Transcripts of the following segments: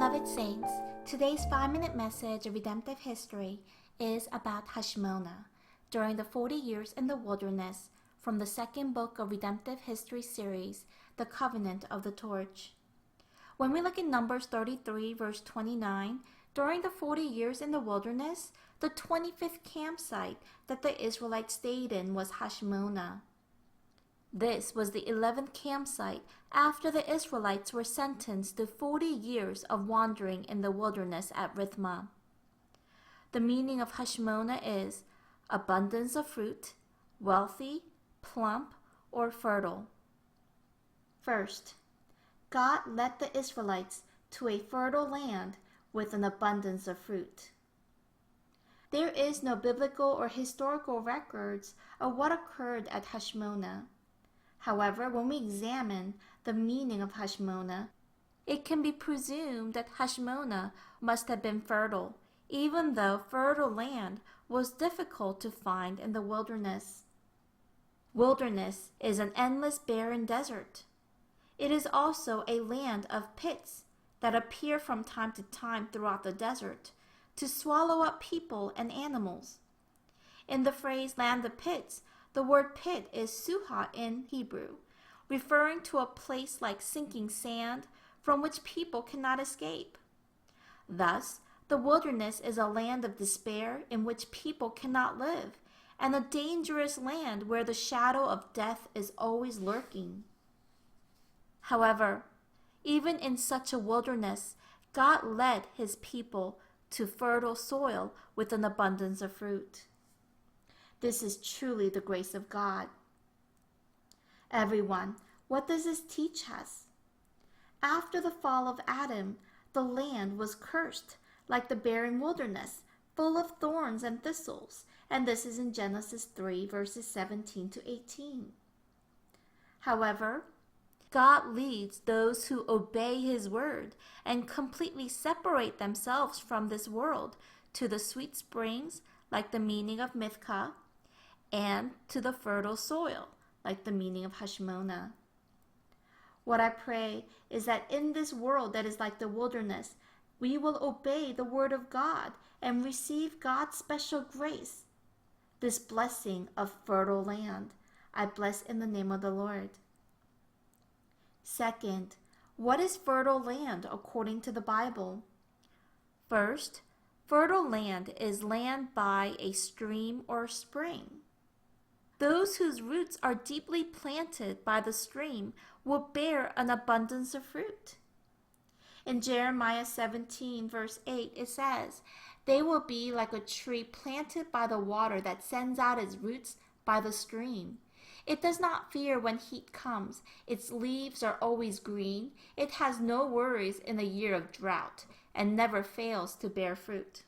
Beloved Saints, today's 5-minute message of redemptive history is about Hashmonah during the 40 years in the wilderness from the second book of redemptive history series, The Covenant of the Torch. When we look at Numbers 33 verse 29, during the 40 years in the wilderness, the 25th campsite that the Israelites stayed in was Hashmonah. This was the 11th campsite after the Israelites were sentenced to 40 years of wandering in the wilderness at Rithmah. The meaning of Hashmonah is abundance of fruit, wealthy, plump, or fertile. First, God led the Israelites to a fertile land with an abundance of fruit. There is no biblical or historical records of what occurred at Hashmonah. However, when we examine the meaning of Hashmonah, it can be presumed that Hashmonah must have been fertile, even though fertile land was difficult to find in the wilderness. Wilderness is an endless barren desert. It is also a land of pits that appear from time to time throughout the desert to swallow up people and animals. In the phrase land of pits, the word pit is suha in Hebrew, referring to a place like sinking sand from which people cannot escape. Thus, the wilderness is a land of despair in which people cannot live, and a dangerous land where the shadow of death is always lurking. However, even in such a wilderness, God led his people to fertile soil with an abundance of fruit. This is truly the grace of God. Everyone, what does this teach us? After the fall of Adam, the land was cursed like the barren wilderness, full of thorns and thistles, and this is in Genesis 3 verses 17 to 18. However, God leads those who obey his word and completely separate themselves from this world to the sweet springs, like the meaning of Mithkah, and to the fertile soil, like the meaning of Hashmonah. What I pray is that in this world that is like the wilderness, we will obey the word of God and receive God's special grace, this blessing of fertile land. I bless in the name of the Lord. Second, what is fertile land according to the Bible? First, fertile land is land by a stream or spring. Those whose roots are deeply planted by the stream will bear an abundance of fruit. In Jeremiah 17 verse 8 it says, "They will be like a tree planted by the water that sends out its roots by the stream. It does not fear when heat comes. Its leaves are always green. It has no worries in a year of drought and never fails to bear fruit."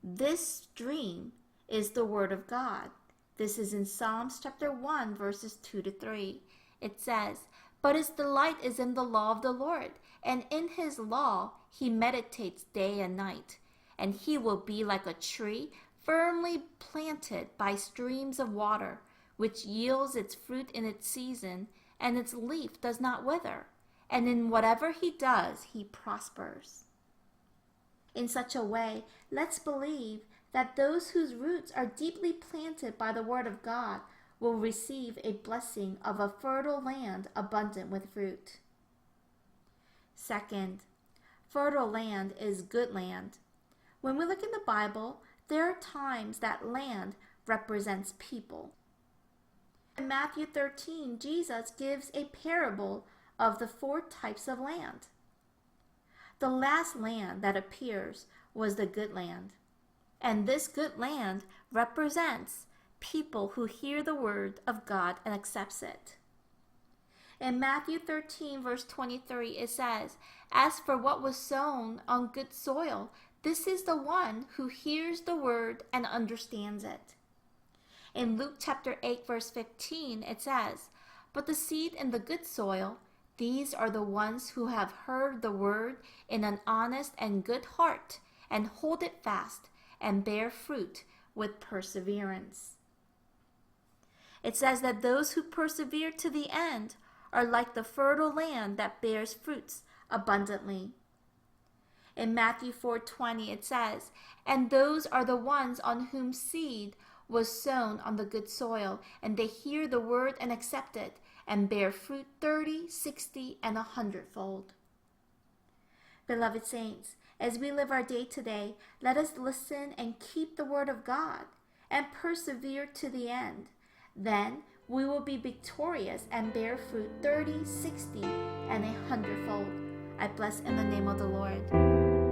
This stream is the word of God. This is in Psalms chapter 1 verses 2 to 3. It says, "But his delight is in the law of the Lord, and in his law he meditates day and night. And he will be like a tree firmly planted by streams of water, which yields its fruit in its season, and its leaf does not wither. And in whatever he does, he prospers." In such a way, let's believe that those whose roots are deeply planted by the word of God will receive a blessing of a fertile land abundant with fruit. Second, fertile land is good land. When we look in the Bible, there are times that land represents people. In Matthew 13, Jesus gives a parable of the 4 types of land. The last land that appears was the good land. And this good land represents people who hear the word of God and accepts it. In Matthew 13 verse 23 it says, "As for what was sown on good soil, this is the one who hears the word and understands it." In Luke chapter 8 verse 15 it says, "But the seed in the good soil, these are the ones who have heard the word in an honest and good heart, and hold it fast, and bear fruit with perseverance." It says that those who persevere to the end are like the fertile land that bears fruits abundantly. In Matthew 4:20 it says, "And those are the ones on whom seed was sown on the good soil, and they hear the word and accept it, and bear fruit 30, 60, and 100-fold." Beloved saints, as we live our day today, let us listen and keep the word of God and persevere to the end. Then we will be victorious and bear fruit 30, 60, and 100-fold. I bless in the name of the Lord.